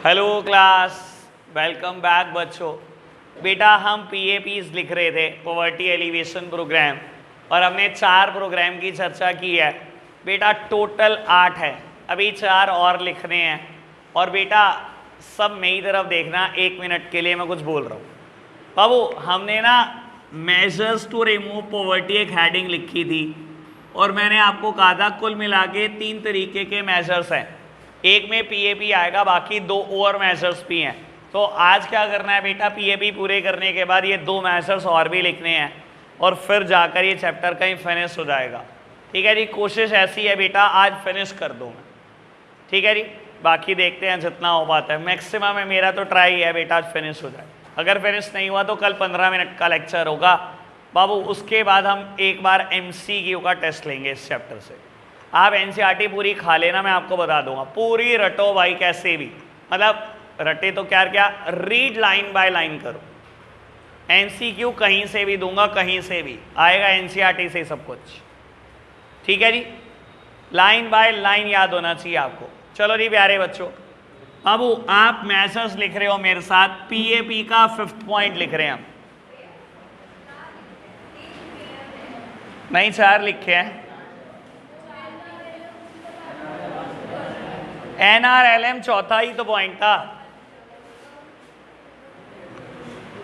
Hello class, welcome back बच्चों। बेटा हम पीएपीज लिख रहे थे, पॉवर्टी एलिवेशन प्रोग्राम, और हमने 4 प्रोग्राम की चर्चा की है। बेटा टोटल 8 है, अभी 4 और लिखने हैं। और बेटा सब मेरी तरफ देखना, 1 मिनट के लिए मैं कुछ बोल रहा हूँ। बाबू हमने ना मेजर्स टू रिमूव पॉवर्टी एक हेडिंग लिखी थी, और मैंने आपको कहा था कुल मिला के 3 तरीके के मेजर्स हैं। एक में पीएपी आएगा, बाकी 2 और मेजर्स भी हैं। तो आज क्या करना है बेटा, पीएपी पूरे करने के बाद ये 2 मेजर्स और भी लिखने हैं, और फिर जाकर ये चैप्टर कहीं फिनिश हो जाएगा। ठीक है जी, कोशिश ऐसी है बेटा आज फिनिश कर दूँ मैं। ठीक है जी, बाकी देखते हैं जितना हो पाता है। मैक्सिमम है मेरा तो ट्राई है बेटा आज फिनिश हो जाए। अगर फिनिश नहीं हुआ तो कल 15 मिनट का लेक्चर होगा बाबू। उसके बाद हम एक बार एमसीक्यू का टेस्ट लेंगे इस चैप्टर से। आप एनसीईआरटी पूरी खा लेना, मैं आपको बता दूंगा। पूरी रटो भाई, कैसे भी, मतलब रटे तो क्या क्या, रीड लाइन बाय लाइन करो। एमसीक्यू कहीं से भी दूंगा, कहीं से भी आएगा, एनसीईआरटी से सब कुछ। ठीक है जी, लाइन बाय लाइन याद होना चाहिए आपको। चलो जी प्यारे बच्चों, बाबू आप मेजर्स लिख रहे हो मेरे साथ, पीएपी का 5th पॉइंट लिख रहे हैं हम। नहीं 4 लिखे हैं। एनआरएलएम चौथा ही तो पॉइंट था।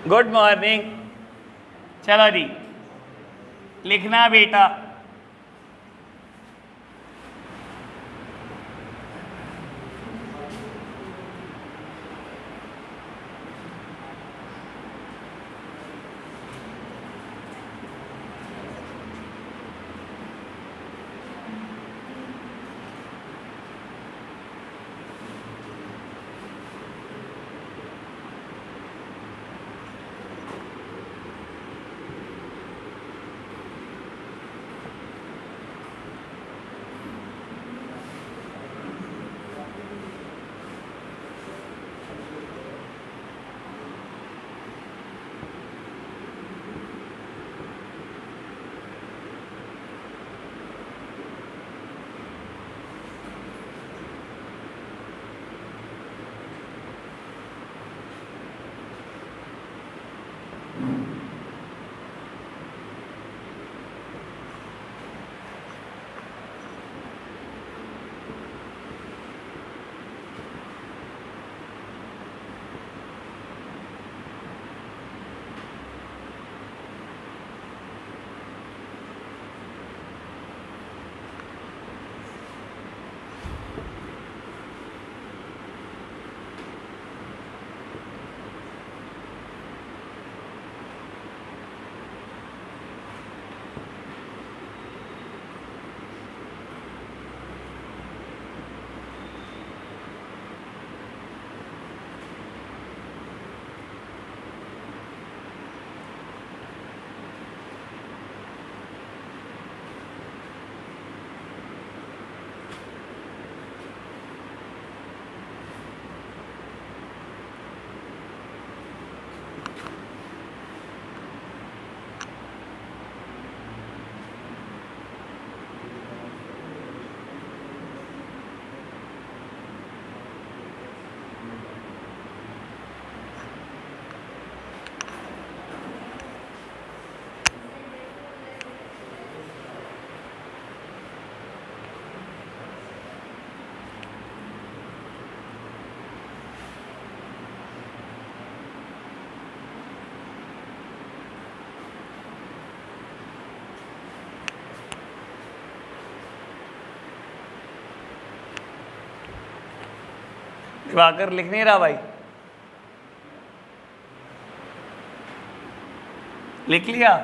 Good morning. चलो जी लिखना बेटा, दिवाकर लिख नहीं रहा भाई, लिख लिया।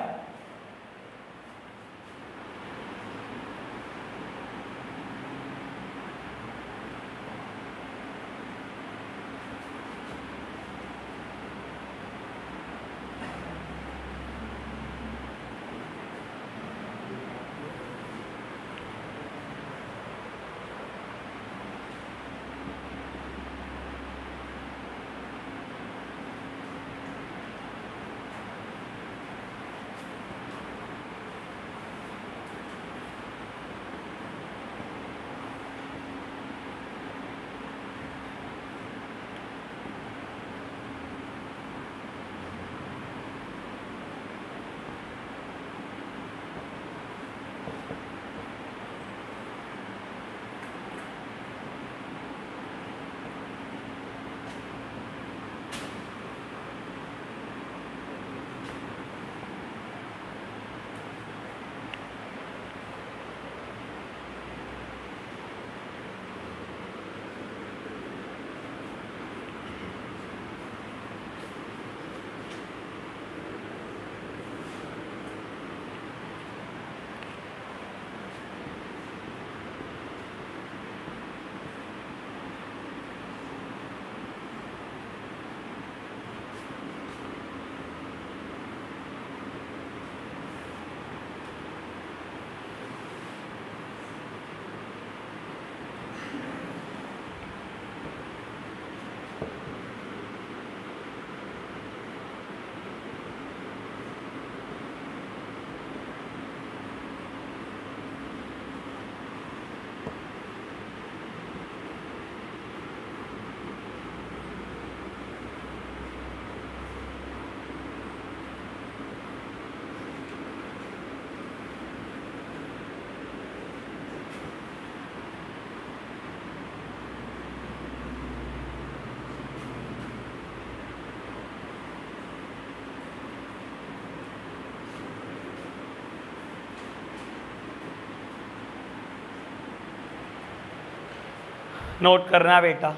नोट करना बेटा।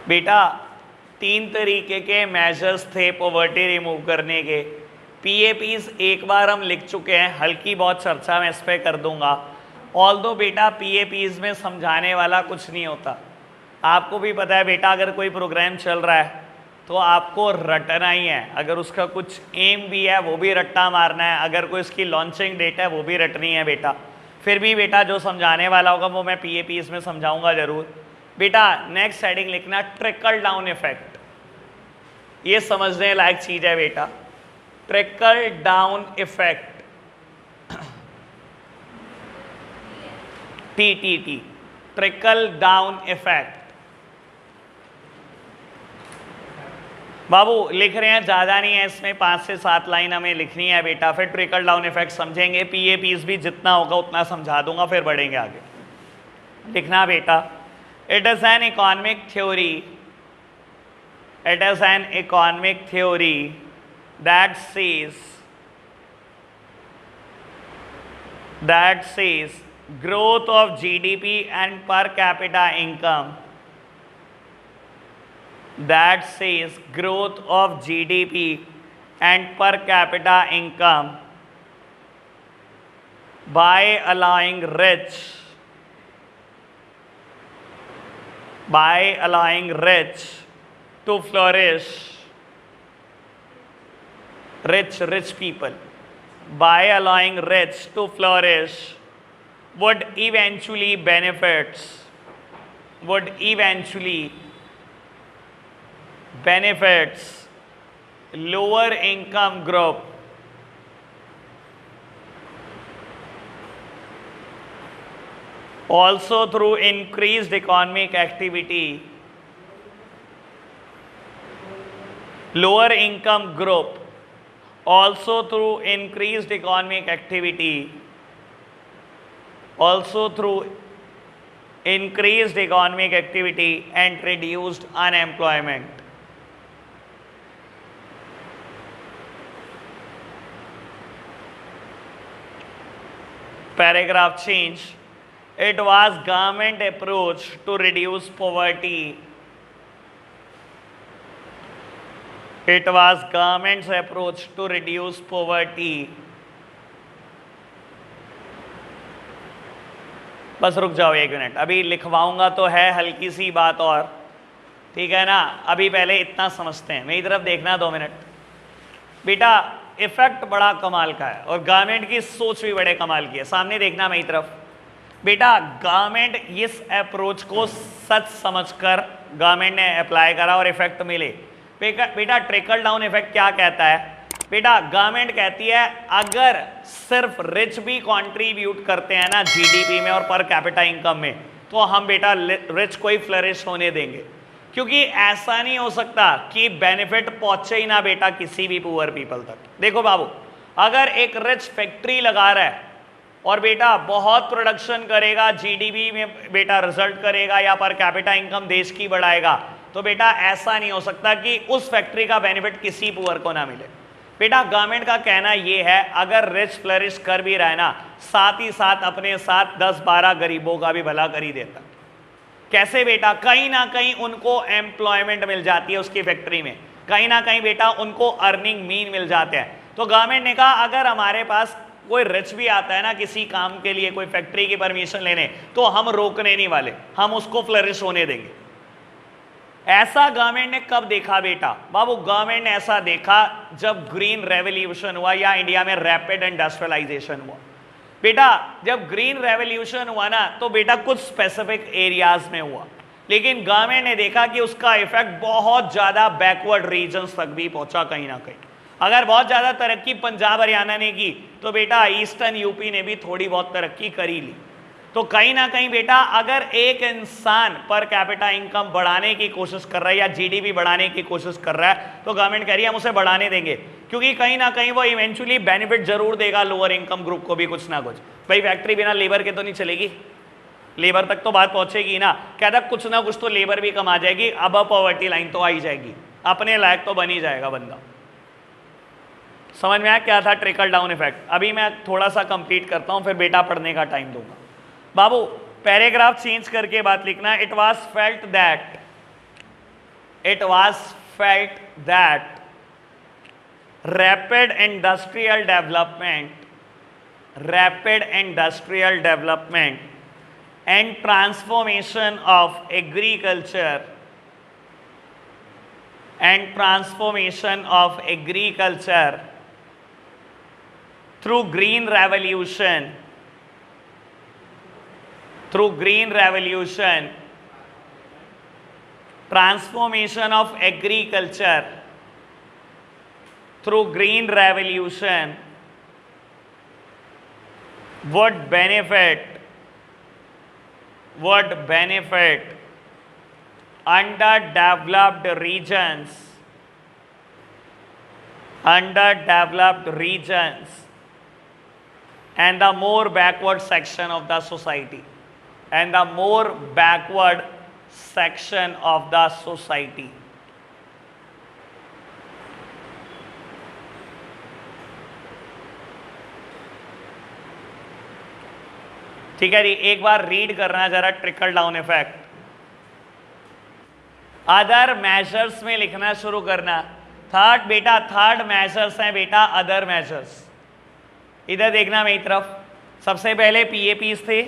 बेटा 3 तरीके के मेजर्स थे पॉवर्टी रिमूव करने के। पीएपीज एक बार हम लिख चुके हैं, हल्की बहुत चर्चा मैं इस पर कर दूंगा। ऑल्दो बेटा पीएपीज में समझाने वाला कुछ नहीं होता, आपको भी पता है बेटा, अगर कोई प्रोग्राम चल रहा है तो आपको रटना ही है। अगर उसका कुछ एम भी है वो भी रट्टा मारना है, अगर कोई उसकी लॉन्चिंग डेट है वो भी रटनी है बेटा। फिर भी बेटा जो समझाने वाला होगा वो मैं पीएपीज में समझाऊंगा जरूर। बेटा नेक्स्ट हेडिंग लिखना ट्रिकल डाउन इफेक्ट, ये समझने लायक चीज है बेटा। Trickle down effect, T trickle down effect. बाबू लिख रहे हैं, ज़्यादा नहीं है इसमें, 5 से 7 लाइन हमें लिखनी है बेटा, फिर ट्रिकल डाउन इफेक्ट समझेंगे। पीएपीज भी जितना होगा उतना समझा दूंगा, फिर बढ़ेंगे आगे। लिखना बेटा, it is an economic theory, it is an economic theory that says growth of GDP and per capita income, that says growth of GDP and per capita income by allowing rich to flourish, rich people, by allowing rich to flourish would eventually benefits lower income group, also through increased economic activity. Lower income group also through increased economic activity, and reduced unemployment. Paragraph change. It was government approach to reduce poverty. It was government's approach to reduce poverty. बस रुक जाओ 1 minute, अभी लिखवाऊंगा तो है हल्की सी बात और, ठीक है ना। अभी पहले इतना समझते हैं, मेरी तरफ देखना 2 मिनट बेटा। इफेक्ट बड़ा कमाल का है और गवर्नमेंट की सोच भी बड़े कमाल की है। सामने देखना मेरी तरफ बेटा, गवर्नमेंट इस अप्रोच को सच समझकर गवर्नमेंट ने अप्लाई करा और इफेक्ट मिले। बेटा ट्रिकल डाउन इफेक्ट क्या कहता है बेटा, गवर्नमेंट कहती है अगर सिर्फ रिच भी कंट्रीब्यूट करते हैं ना जीडीपी में और पर कैपिटा इनकम में, तो हम बेटा रिच को ही फ्लरिश होने देंगे, क्योंकि ऐसा नहीं हो सकता कि बेनिफिट पहुंचे ही ना बेटा किसी भी पुअर पीपल तक। देखो बाबू, अगर एक रिच फैक्ट्री लगा रहा है और बेटा बहुत प्रोडक्शन करेगा, जीडीपी में बेटा रिजल्ट करेगा या पर कैपिटा इनकम देश की बढ़ाएगा, तो बेटा ऐसा नहीं हो सकता कि उस फैक्ट्री का बेनिफिट किसी पुअर को ना मिले। बेटा गवर्नमेंट का कहना यह है अगर रिच फ्लरिश कर भी रहा है ना, साथ ही साथ अपने साथ 10-12 गरीबों का भी भला कर ही देता। कैसे बेटा, कहीं ना कहीं उनको एम्प्लॉयमेंट मिल जाती है उसकी फैक्ट्री में, कहीं ना कहीं बेटा उनको अर्निंग मीन मिल जाते हैं। तो गवर्नमेंट ने कहा अगर हमारे पास कोई रिच भी आता है ना किसी काम के लिए, कोई फैक्ट्री की परमिशन लेने, तो हम रोकने नहीं वाले, हम उसको फ्लरिश होने देंगे। ऐसा गवर्नमेंट ने कब देखा बेटा बाबू, गवर्नमेंट ने ऐसा देखा जब ग्रीन रेवोल्यूशन हुआ या इंडिया में रैपिड इंडस्ट्रियलाइजेशन हुआ। बेटा जब ग्रीन रेवोल्यूशन हुआ ना, तो बेटा कुछ स्पेसिफिक एरियाज में हुआ, लेकिन गवर्नमेंट ने देखा कि उसका इफेक्ट बहुत ज़्यादा बैकवर्ड रीजन्स तक भी पहुंचा कहीं ना कहीं। अगर बहुत ज़्यादा तरक्की पंजाब हरियाणा ने की, तो बेटा ईस्टर्न यूपी ने भी थोड़ी बहुत तरक्की करी ली। तो कहीं ना कहीं बेटा अगर एक इंसान पर कैपिटा इनकम बढ़ाने की कोशिश कर रहा है या जीडीपी बढ़ाने की कोशिश कर रहा है, तो गवर्नमेंट कह रही है हम उसे बढ़ाने देंगे, क्योंकि कहीं ना कहीं वो इवेंचुअली बेनिफिट जरूर देगा लोअर इनकम ग्रुप को भी कुछ ना कुछ। भाई फैक्ट्री बिना लेबर के तो नहीं चलेगी, लेबर तक तो बात पहुंचेगी ना। कहता कुछ ना कुछ तो लेबर भी कमा जाएगी, अब पॉवर्टी लाइन तो आ ही जाएगी, अपने लायक तो बन ही जाएगा बंदा। समझ में आया क्या था ट्रिकल डाउन इफेक्ट? अभी मैं थोड़ा सा कंप्लीट करता हूं, फिर बेटा पढ़ने का टाइम दूंगा। बाबू पैराग्राफ चेंज करके बात लिखना। It was felt that rapid industrial development and transformation of agriculture through green revolution transformation of agriculture through green revolution would benefit underdeveloped regions and the more backward section of the society, ठीक है जी। एक बार read करना जरा trickle down effect. Other measures में लिखना शुरू करना। Third measures हैं बेटा अदर मेजर्स। इधर देखना मेरी तरफ। सबसे पहले पीएपीज थे,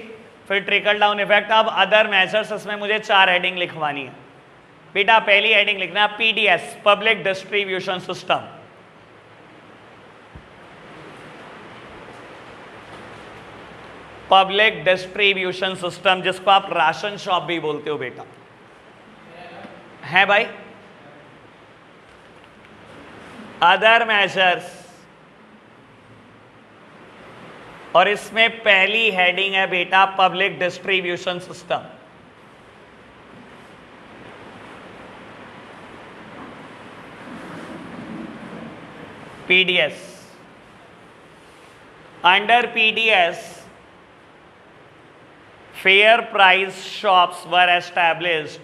फिर ट्रिकल डाउन इफेक्ट, अब अदर मेजर्स। इसमें मुझे 4 हेडिंग लिखवानी है बेटा। पहली हेडिंग लिखना PDS, public distribution system. Public distribution system, जिसको आप राशन शॉप भी बोलते हो बेटा, है भाई। अदर मेजर्स, और इसमें पहली हेडिंग है बेटा public distribution system. PDS. Under PDS fair price shops were established.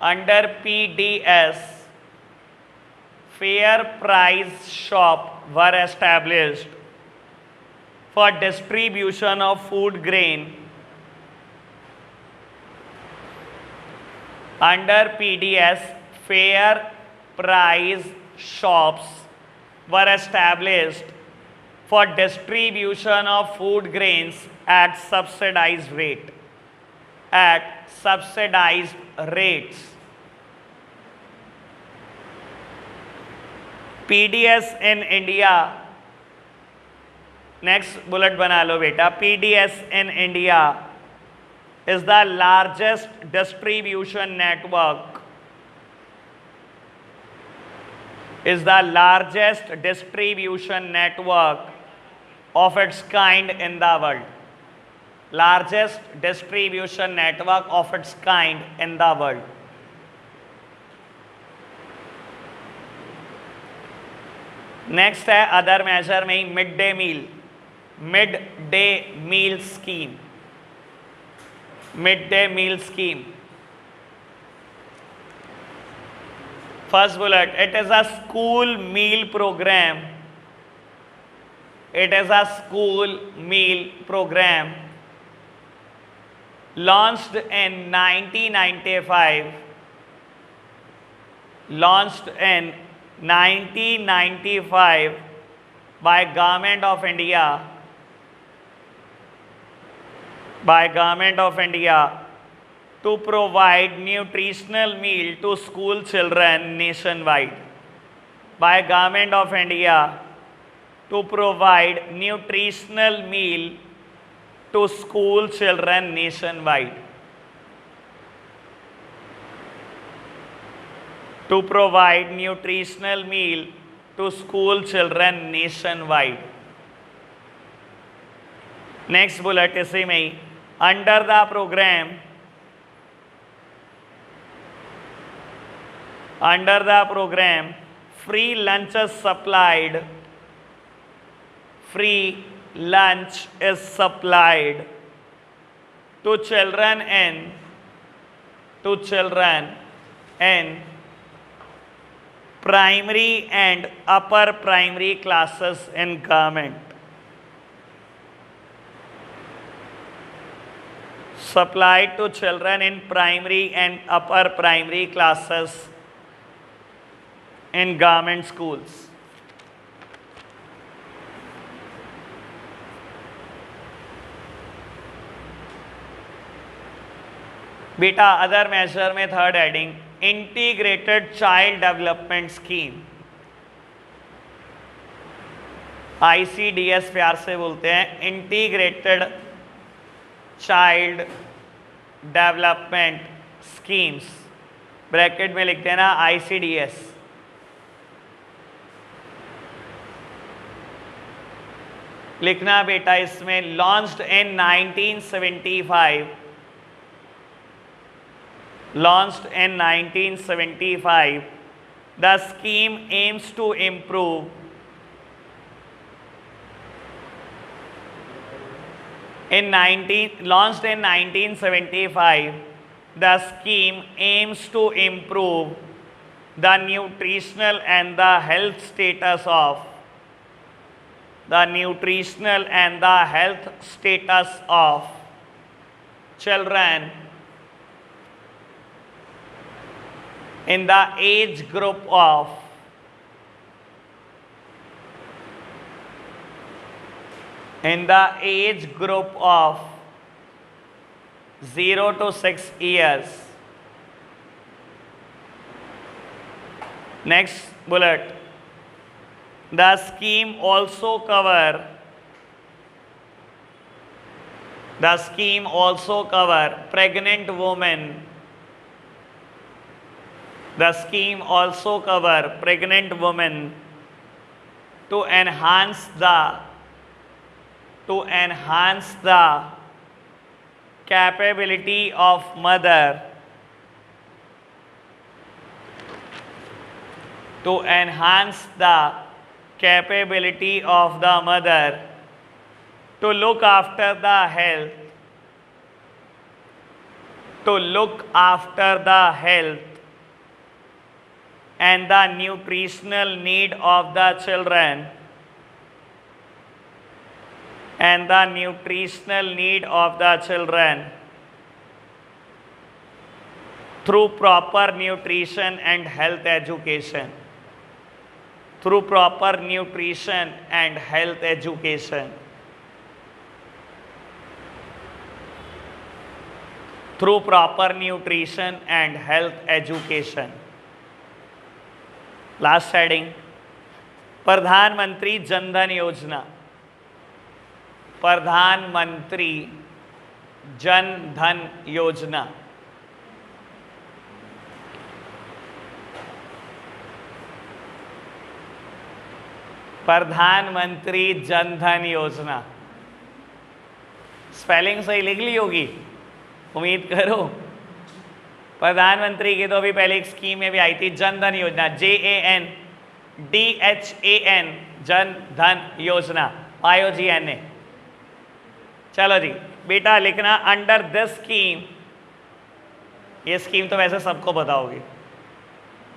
Under PDS, fair price shop were established for distribution of food grain. Under PDS, fair price shops were established for distribution of food grains at subsidized rates. PDS in India, next bullet बना लो बेटा। PDS in India is the largest distribution network of its kind in the world. Largest distribution network of its kind in the world. Next है other major में ही mid day meal scheme. First bullet, it is a school meal programme launched in 1995 by Government of India to provide nutritional meal to school children nationwide. By Government of India to provide nutritional meal to school children nationwide. To provide nutritional meal to school children nationwide. Next bullet इसी में ही, under the program free lunch is supplied to children in primary and upper primary classes in government. Supplied to children in primary and upper primary classes in government schools. बेटा other major में third heading integrated child development scheme, ICDS प्यार से बोलते हैं, integrated child development schemes, bracket में लिखते हैं ना ICDS। लिखना बेटा इसमें launched in 1975, launched in 1975, the scheme aims to improve launched in 1975, the scheme aims to improve the nutritional and the health status of children in the age group of in the age group of 0 to 6 years. Next bullet. The scheme also cover pregnant women. The scheme also cover pregnant women to enhance the capability of mother to enhance the capability of the mother to look after the health and the nutritional need of the children through proper nutrition and health education. Through proper nutrition and health education. Through proper nutrition and health education. Last heading, प्रधानमंत्री जन धन योजना. प्रधानमंत्री जन धन योजना. प्रधानमंत्री जन धन योजना. Spelling सही लिख ली होगी, उम्मीद करो. प्रधानमंत्री की तो अभी पहले एक स्कीम में भी आई थी, जन धन योजना, JANDHAN, जन धन योजना, IOGNA. चलो जी बेटा लिखना अंडर दिस स्कीम. ये स्कीम तो वैसे सबको पता होगी.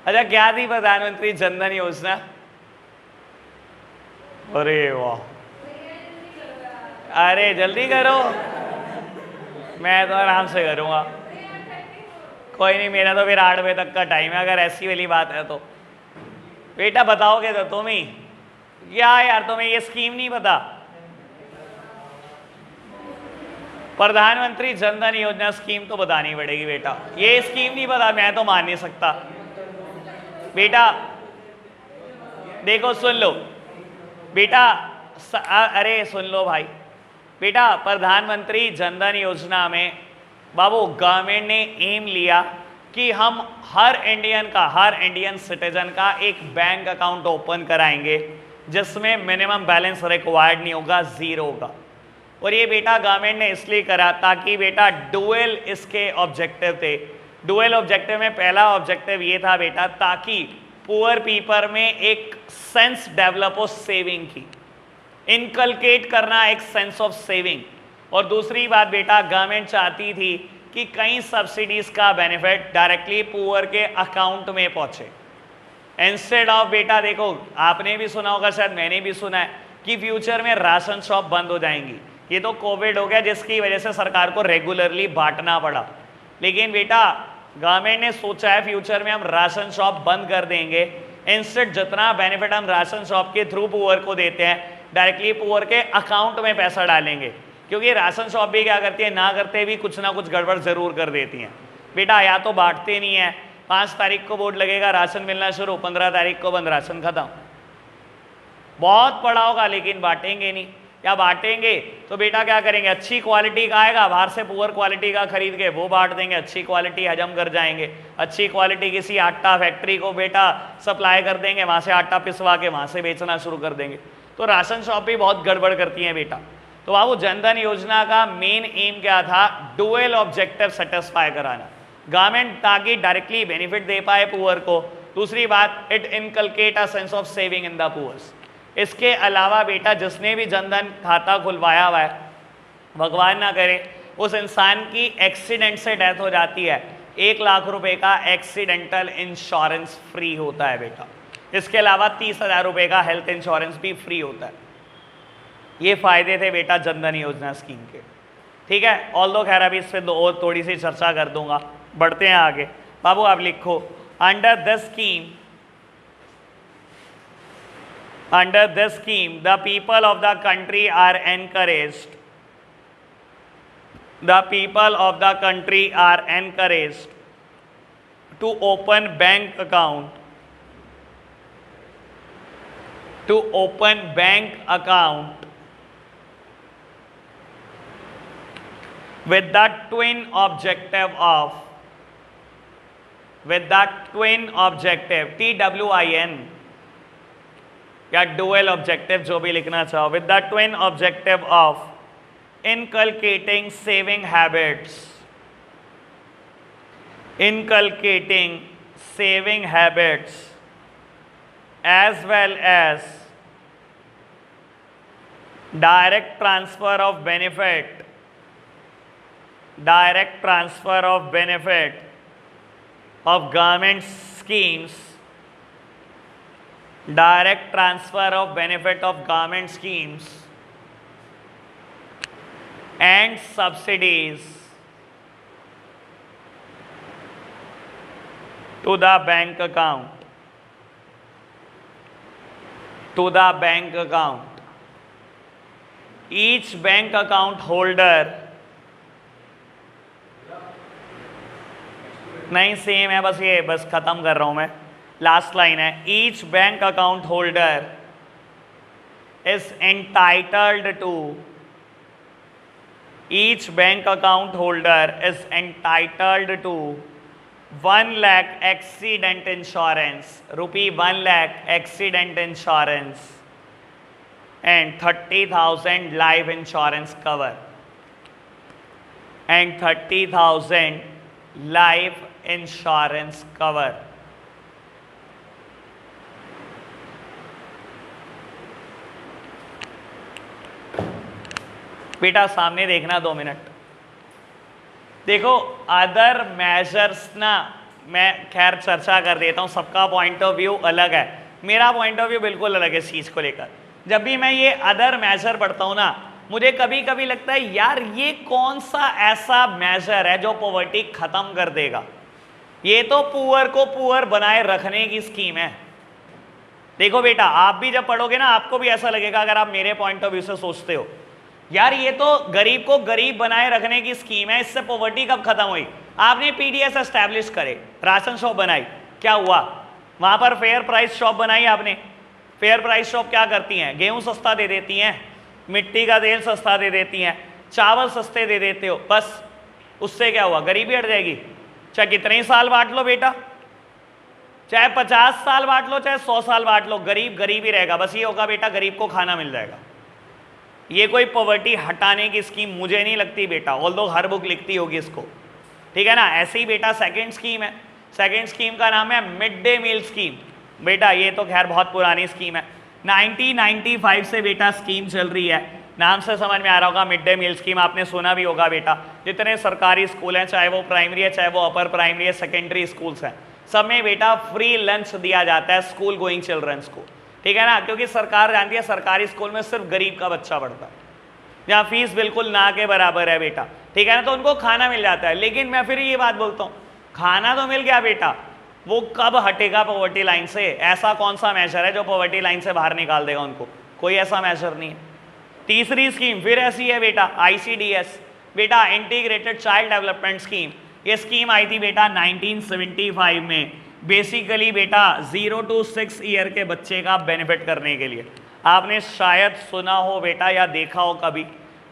अच्छा क्या थी प्रधानमंत्री जन धन योजना? अरे वाह, अरे जल्दी करो, मैं तो आराम से करूँगा. कोई नहीं, मेरा तो फिर 8 बजे तक का टाइम है, अगर ऐसी वाली बात है तो. बेटा बताओगे तो तुम ही, क्या यार तुम्हें ये स्कीम नहीं पता? प्रधानमंत्री जन धन योजना स्कीम तो बतानी पड़ेगी बेटा. ये स्कीम नहीं पता, मैं तो मान नहीं सकता. बेटा देखो सुन लो बेटा, अरे सुन लो भाई. बेटा प्रधानमंत्री जन धन योजना में बाबू गवर्नमेंट ने एम लिया कि हम हर इंडियन सिटीजन का एक बैंक अकाउंट ओपन कराएंगे जिसमें मिनिमम बैलेंस रिक्वायर्ड नहीं होगा, 0 होगा. और ये बेटा गवर्नमेंट ने इसलिए करा ताकि बेटा डुअल इसके ऑब्जेक्टिव थे. डुअल ऑब्जेक्टिव में पहला ऑब्जेक्टिव ये था बेटा ताकि पुअर पीपल में एक सेंस डेवलप हो सेविंग की, इनकलकेट करना एक सेंस ऑफ सेविंग. और दूसरी बात बेटा गवर्नमेंट चाहती थी कि कई सब्सिडीज का बेनिफिट डायरेक्टली पुअर के अकाउंट में पहुंचे. इंस्टेड ऑफ बेटा देखो, आपने भी सुना होगा, शायद मैंने भी सुना है कि फ्यूचर में राशन शॉप बंद हो जाएंगी। ये तो कोविड हो गया जिसकी वजह से सरकार को रेगुलरली बांटना पड़ा, लेकिन बेटा गवर्नमेंट ने सोचा है फ्यूचर में हम राशन शॉप बंद कर देंगे। इंस्टेड जितना बेनिफिट हम राशन शॉप के थ्रू पुअर को देते हैं, डायरेक्टली पुअर के अकाउंट में पैसा डालेंगे, क्योंकि राशन शॉप भी क्या करती है, ना करते भी कुछ ना कुछ गड़बड़ जरूर कर देती हैं बेटा। या तो बांटते नहीं है, 5 तारीख को बोर्ड लगेगा, राशन मिलना शुरू, 15 तारीख को बंद, राशन खत्म। बहुत पड़ा होगा लेकिन बांटेंगे नहीं। या बांटेंगे तो बेटा क्या करेंगे, अच्छी क्वालिटी का आएगा, बाहर से पुअर क्वालिटी का खरीद के वो बांट देंगे, अच्छी क्वालिटी हजम कर जाएंगे। अच्छी क्वालिटी किसी आटा फैक्ट्री को बेटा सप्लाई कर देंगे, वहाँ से आटा पिसवा के वहाँ से बेचना शुरू कर देंगे। तो राशन शॉप भी बहुत गड़बड़ करती हैं बेटा। तो बाबू जनधन योजना का मेन एम क्या था, डुअल ऑब्जेक्टिव सेटिस्फाई कराना, गवर्नमेंट ताकि डायरेक्टली बेनिफिट दे पाए पुअर को। दूसरी बात, it inculcate a sense of saving in the poors. इसके अलावा बेटा जिसने भी जनधन खाता खुलवाया हुआ है, भगवान ना करे उस इंसान की एक्सीडेंट से डेथ हो जाती है, 1 लाख रुपए का एक्सीडेंटल इंश्योरेंस फ्री होता है बेटा। इसके अलावा 30,000 रुपए का हेल्थ इंश्योरेंस भी फ्री होता है। ये फायदे थे बेटा जनधन योजना स्कीम के, ठीक है। ऑल दो खैर अभी इस पर और थोड़ी सी चर्चा कर दूंगा। बढ़ते हैं आगे। बाबू आप लिखो, under this scheme the people of the country are encouraged to open bank account with the twin objective TWIN या डुअल ऑब्जेक्टिव जो भी लिखना चाहो, with the twin objective of inculcating saving habits as well as direct transfer of benefit of government schemes and subsidies to the bank account. Each bank account holder, नहीं same है, बस खत्म कर रहा हूं मैं, लास्ट लाइन है। Each bank account holder is entitled to 1 lakh accident insurance, ₹1 lakh accident insurance and 30,000 life insurance cover बेटा सामने देखना 2 मिनट। देखो अदर मेजर्स ना, मैं खैर चर्चा कर देता हूँ, सबका पॉइंट ऑफ व्यू अलग है, मेरा पॉइंट ऑफ व्यू बिल्कुल अलग है इस चीज़ को लेकर। जब भी मैं ये अदर मेजर पढ़ता हूँ ना, मुझे कभी कभी लगता है यार ये कौन सा ऐसा मेजर है जो पॉवर्टी खत्म कर देगा। ये तो पुअर को पुअर बनाए रखने की स्कीम है। देखो बेटा आप भी जब पढ़ोगे ना, आपको भी ऐसा लगेगा अगर आप मेरे पॉइंट ऑफ व्यू से सोचते हो, यार ये तो गरीब को गरीब बनाए रखने की स्कीम है, इससे पॉवर्टी कब खत्म हुई। आपने पीडीएस एस्टैब्लिश करे, राशन शॉप बनाई, क्या हुआ, वहां पर फेयर प्राइस शॉप बनाई आपने। फेयर प्राइस शॉप क्या करती हैं, गेहूं सस्ता दे देती हैं, मिट्टी का तेल सस्ता दे देती हैं, चावल सस्ते दे देते हो, बस उससे क्या हुआ, गरीबी हट जाएगी। चाहे कितने ही साल बांट लो बेटा, चाहे 50 साल बांट लो, चाहे 100 साल बांट लो, गरीब गरीब ही रहेगा। बस ये होगा बेटा गरीब को खाना मिल जाएगा। ये कोई पॉवर्टी हटाने की स्कीम मुझे नहीं लगती बेटा, ऑल्दो हर बुक लिखती होगी इसको, ठीक है ना। ऐसे ही बेटा सेकंड स्कीम है, सेकंड स्कीम का नाम है मिड डे मील स्कीम। बेटा ये तो खैर बहुत पुरानी स्कीम है, 1995 से बेटा स्कीम चल रही है। नाम से समझ में आ रहा होगा मिड डे मील स्कीम, आपने सुना भी होगा बेटा। जितने सरकारी स्कूल हैं, चाहे वो प्राइमरी है, चाहे वो अपर प्राइमरी है, सेकेंडरी स्कूल्स हैं, सब में बेटा फ्री लंच दिया जाता है स्कूल गोइंग चिल्ड्रंस को, ठीक है ना, क्योंकि सरकार जानती है सरकारी स्कूल में सिर्फ गरीब का बच्चा पढ़ता है, जहाँ फीस बिल्कुल ना के बराबर है बेटा, ठीक है ना, तो उनको खाना मिल जाता है। लेकिन मैं फिर ये बात बोलता हूँ, खाना तो मिल गया बेटा, वो कब हटेगा पॉवर्टी लाइन से? ऐसा कौन सा मेजर है जो पॉवर्टी लाइन से बाहर निकाल देगा उनको? कोई ऐसा मेजर नहीं है। तीसरी स्कीम फिर ऐसी है बेटा, ICDS बेटा, इंटीग्रेटेड चाइल्ड डेवलपमेंट स्कीम। ये स्कीम आई थी बेटा 1975 में, बेसिकली बेटा 0 to 6 ईयर के बच्चे का बेनिफिट करने के लिए। आपने शायद सुना हो बेटा या देखा हो कभी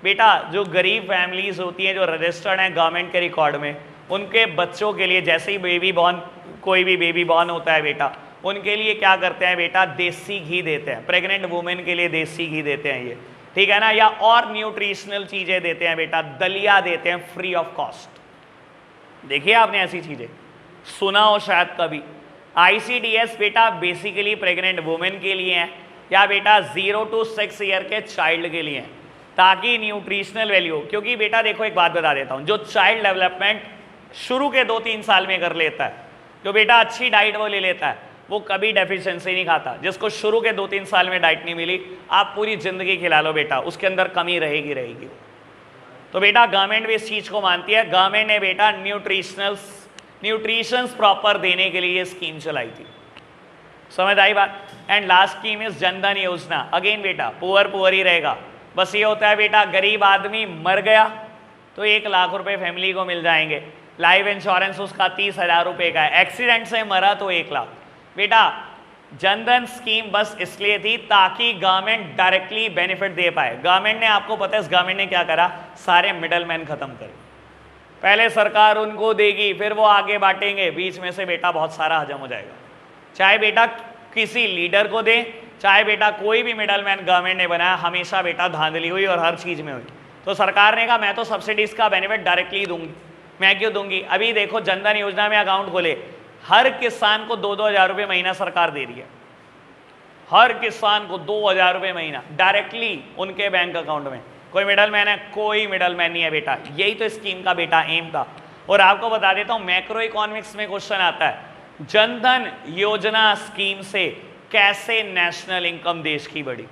बेटा, जो गरीब फैमिलीज होती हैं जो रजिस्टर्ड हैं गवर्नमेंट के रिकॉर्ड में, उनके बच्चों के लिए जैसे ही बेबी बॉर्न, कोई भी बेबी बॉर्न होता है बेटा, उनके लिए क्या करते हैं बेटा, देसी घी देते हैं। प्रेग्नेंट वुमेन के लिए देसी घी देते हैं ये, ठीक है ना, या और न्यूट्रिशनल चीजें देते हैं बेटा, दलिया देते हैं फ्री ऑफ कॉस्ट। देखिए आपने ऐसी चीजें सुना हो शायद कभी। ICDS बेटा बेसिकली प्रेग्नेंट वुमेन के लिए है, या बेटा 0 to 6 ईयर के चाइल्ड के लिए है, ताकि न्यूट्रिशनल वैल्यू, क्योंकि बेटा देखो एक बात बता देता हूँ, जो चाइल्ड डेवलपमेंट शुरू के 2-3 साल में कर लेता है, जो बेटा अच्छी डाइट वो ले लेता है, वो कभी डेफिशिएंसी नहीं खाता। जिसको शुरू के 2-3 साल में डाइट नहीं मिली, आप पूरी जिंदगी खिला लो बेटा, उसके अंदर कमी रहेगी रहेगी। तो बेटा गवर्नमेंट भी इस चीज को मानती है, गवर्नमेंट ने बेटा न्यूट्रिशंस प्रॉपर देने के लिए ये स्कीम चलाई थी। समझ आई बात? And last scheme is Jan Dhan योजना। अगेन बेटा पुअर ही रहेगा, बस ये होता है बेटा, गरीब आदमी मर गया तो 1 लाख रुपए फैमिली को मिल जाएंगे। लाइफ इंश्योरेंस उसका 30,000 रुपए का है, एक्सीडेंट से मरा तो 1 लाख। बेटा जनधन स्कीम बस इसलिए थी ताकि गवर्नमेंट डायरेक्टली बेनिफिट दे पाए। गवर्नमेंट ने, आपको पता है इस गवर्नमेंट ने क्या करा, सारे मिडल मैन खत्म करे। पहले सरकार उनको देगी, फिर वो आगे बांटेंगे, बीच में से बेटा बहुत सारा हजम हो जाएगा। चाहे बेटा किसी लीडर को दे, चाहे बेटा कोई भी मिडल मैन गवर्नमेंट ने बनाया, हमेशा बेटा धांधली हुई और हर चीज में हुई। तो सरकार ने कहा मैं तो सब्सिडीज का बेनिफिट डायरेक्टली दूंगी। मैं क्यों दूंगी? अभी देखो जनधन योजना में अकाउंट खोले, हर किसान को 2-2 हज़ार रुपये महीना सरकार दे रही है, हर किसान को 2 हज़ार रुपये महीना डायरेक्टली उनके बैंक अकाउंट में। कोई मिडल मैन है? कोई मिडल मैन नहीं है बेटा। यही तो स्कीम का बेटा एम था। और आपको बता देता हूं, मैक्रो इकोनॉमिक्स में क्वेश्चन आता है, जनधन योजना स्कीम से कैसे नेशनल इनकम देश की बढ़ी।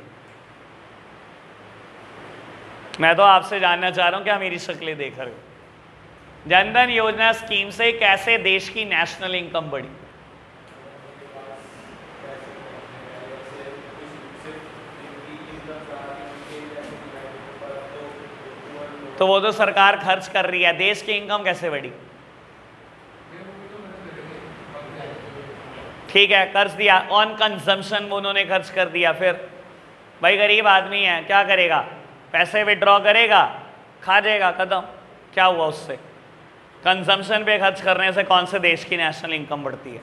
मैं तो आपसे जानना चाह रहा हूं, क्या मेरी शक्लें देख रहे हो? जनधन योजना स्कीम से कैसे देश की नेशनल इनकम बढ़ी? तो वो तो सरकार खर्च कर रही है, देश की इनकम कैसे बढ़ी? ठीक है, कर्ज दिया, ऑन कंजम्पशन उन्होंने खर्च कर दिया। फिर भाई गरीब आदमी है, क्या करेगा? पैसे विड्रॉ करेगा, खा जाएगा, खत्म। क्या हुआ उससे? कंजम्पशन पे खर्च करने से कौन से देश की नेशनल इनकम बढ़ती है?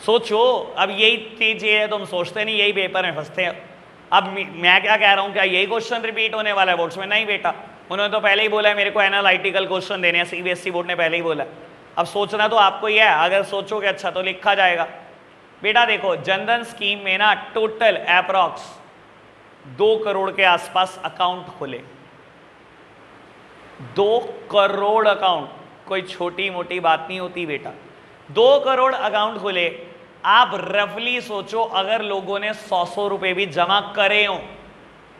सोचो। अब यही चीज ये है, तुम सोचते नहीं, यही पेपर में फंसते हैं। अब मैं क्या कह रहा हूँ, क्या यही क्वेश्चन रिपीट होने वाला है बोर्ड्स में? नहीं बेटा, उन्होंने तो पहले ही बोला है मेरे को एनालिटिकल क्वेश्चन देने हैं, CBSE बोर्ड ने पहले ही बोला। अब सोचना तो आपको ही है, अगर सोचोगे अच्छा तो लिखा जाएगा। बेटा देखो, जनधन स्कीम में ना टोटल अप्रॉक्स 2 करोड़ के आसपास अकाउंट खुले। 2 करोड़ अकाउंट कोई छोटी मोटी बात नहीं होती बेटा। 2 करोड़ अकाउंट खुले। आप रफली सोचो, अगर लोगों ने 100 रुपए भी जमा करे हो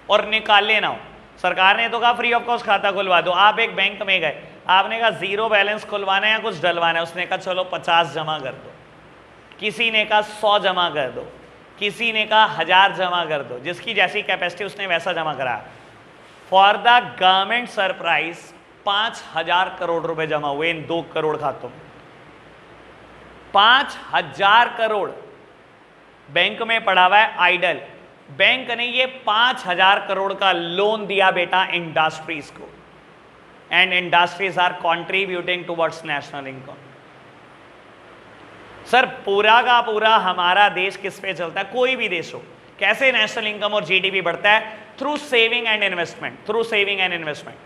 और निकाले ना हो, सरकार ने तो कहा फ्री ऑफ कॉस्ट खाता खुलवा दो। आप एक बैंक में गए, आपने कहा 0 बैलेंस खुलवाना है या कुछ डलवाना है, उसने कहा चलो 50 जमा कर दो, किसी ने कहा 100 जमा कर दो, किसी ने कहा 1000 जमा कर दो, जिसकी जैसी कैपेसिटी उसने वैसा जमा कराया। For the government surprise 5,000 crore रुपए जमा हुए इन 2 करोड़ खातों में। 5,000 करोड़ बैंक में पड़ा हुआ है आइडल। बैंक ने ये 5,000 करोड़ का लोन दिया बेटा इंडस्ट्रीज को, and industries are contributing towards national income. Sir पूरा का पूरा हमारा देश किस पे चलता है? कोई भी देश हो, कैसे नेशनल इनकम और GDP बढ़ता है? Through saving and investment, through saving and investment.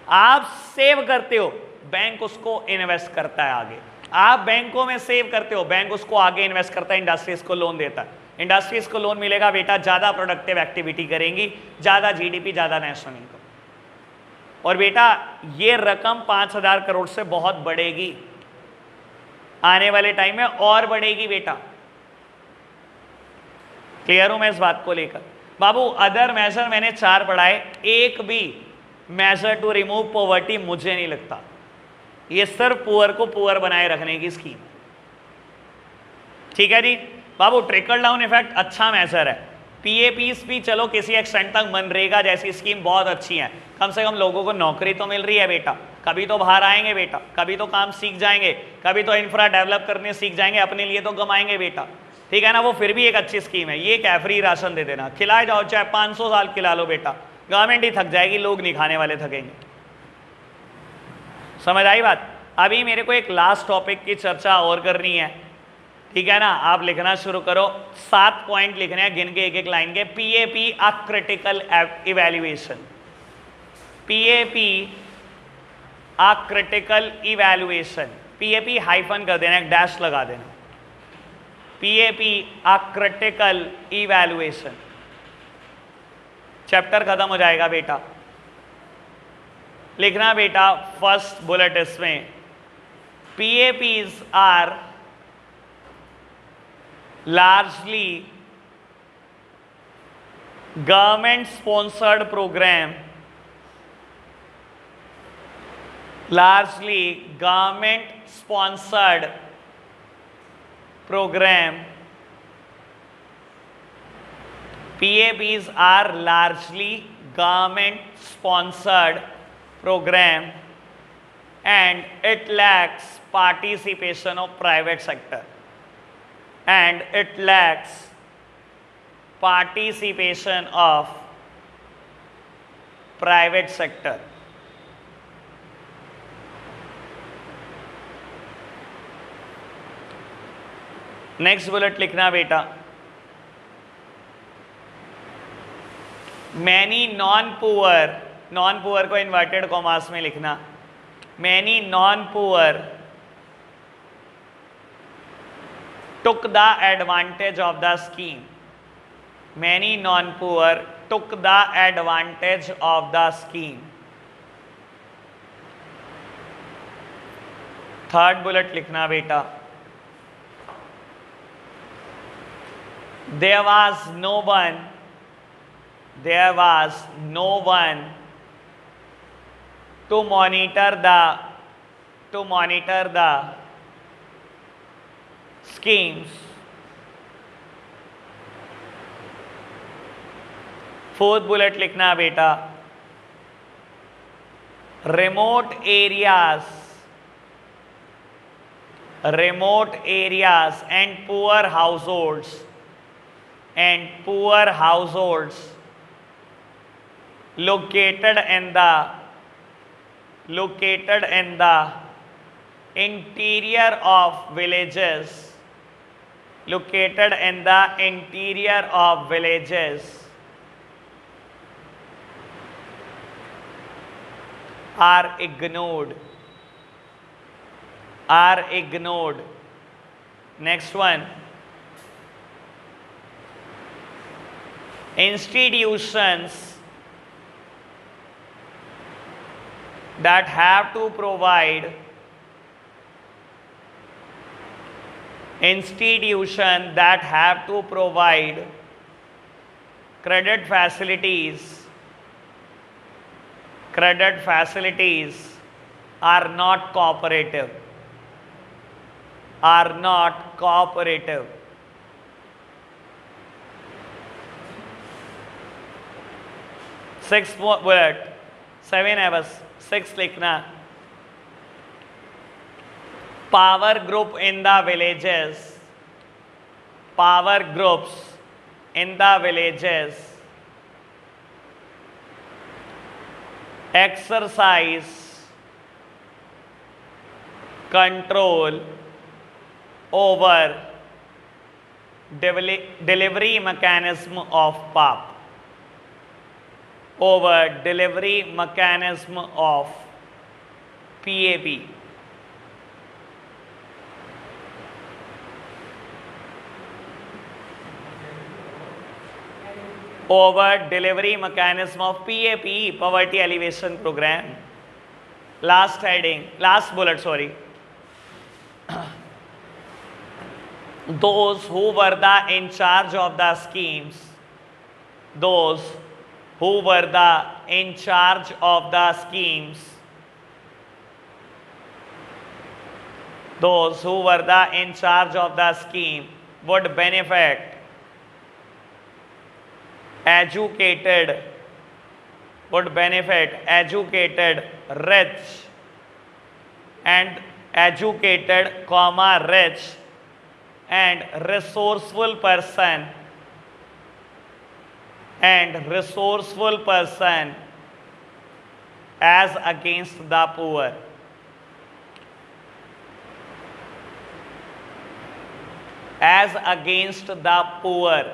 आप सेव करते हो, बैंक उसको इन्वेस्ट करता है आगे। आप बैंकों में सेव करते हो, बैंक उसको आगे इन्वेस्ट करता है, इंडस्ट्रीज को लोन देता है। इंडस्ट्रीज को लोन मिलेगा बेटा, ज्यादा प्रोडक्टिव एक्टिविटी करेंगी, ज्यादा GDP, ज्यादा नेशनल इनकम। और बेटा ये रकम 5,000 करोड़ से बहुत बढ़ेगी। आने वाले टाइम में और बढ़ेगी बेटा। क्लियर हूं मैं इस बात को लेकर? बाबू अदर मेजर मैंने 4 पढ़ाए, एक भी मेजर टू रिमूव पॉवर्टी मुझे नहीं लगता। ये सिर्फ पुअर को पुअर बनाए रखने की स्कीम। ठीक है जी बाबू, ट्रिकल डाउन इफेक्ट अच्छा मेजर है। पीएपीस भी चलो किसी एक्सटेंट तक, मनरेगा जैसी स्कीम बहुत अच्छी है, कम से कम लोगों को नौकरी तो मिल रही है बेटा, कभी तो बाहर आएंगे बेटा, कभी तो काम सीख जाएंगे, कभी तो इंफ्रा डेवलप करने सीख जाएंगे, अपने लिए तो कमाएंगे बेटा। ठीक है ना, वो फिर भी एक अच्छी स्कीम है। ये क्या फ्री राशन दे देना, खिलाए जाओ, चाहे 500 साल खिला लो बेटा, गवर्नमेंट ही थक जाएगी, लोग नहीं खाने वाले थकेंगे। समझ आई बात? अभी मेरे को एक लास्ट टॉपिक की चर्चा और करनी है। ठीक है ना, आप लिखना शुरू करो। 7 पॉइंट लिखने हैं, गिन के एक एक लाइन के। PAP a critical evaluation, PAP a critical evaluation, PAP hyphen कर देना, एक डैश लगा देना। PAP a critical evaluation, chapter खत्म हो जाएगा बेटा। लिखना बेटा फर्स्ट बुलेट इसमें, पीएपीज are largely government sponsored program, largely government sponsored program. PAPs are largely government sponsored program and it lacks participation of private sector. And it lacks participation of private sector. Next bullet लिखना बेटा, many non poor, non poor को inverted commas में लिखना, many non poor took the advantage of the scheme. Many non-poor took the advantage of the scheme. Third bullet लिखना बेटा, there was no one to monitor the schemes. Fourth bullet लिखना बेटा, remote areas and poor households located in the interior of villages, are ignored. Next one, institutions that have to provide credit facilities are not cooperative. Sixth word, 7 है बस, 6 लिखना, power groups in the villages exercise control over delivery mechanism of PAP, PAP. Over delivery mechanism of PAP, poverty alleviation program. Last heading, last bullet, sorry. those who were the in charge of the schemes, those who were the in charge of the schemes, those who were the in charge of the scheme would benefit educated rich and educated rich and resourceful person as against the poor. As against the poor.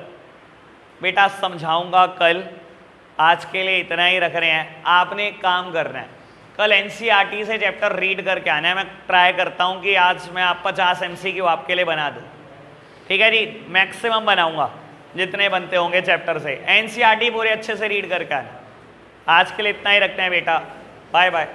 बेटा समझाऊंगा कल, आज के लिए इतना ही रख रहे हैं। आपने एक काम करना है, कल एनसीईआरटी से चैप्टर रीड करके आना है। मैं ट्राई करता हूं कि आज मैं आप 50 एमसीक्यू आपके लिए बना दूं, ठीक है जी? मैक्सिमम बनाऊंगा जितने बनते होंगे चैप्टर से। एनसीईआरटी पूरे अच्छे से रीड करके आना। आज के लिए इतना ही रखते हैं बेटा, बाय बाय।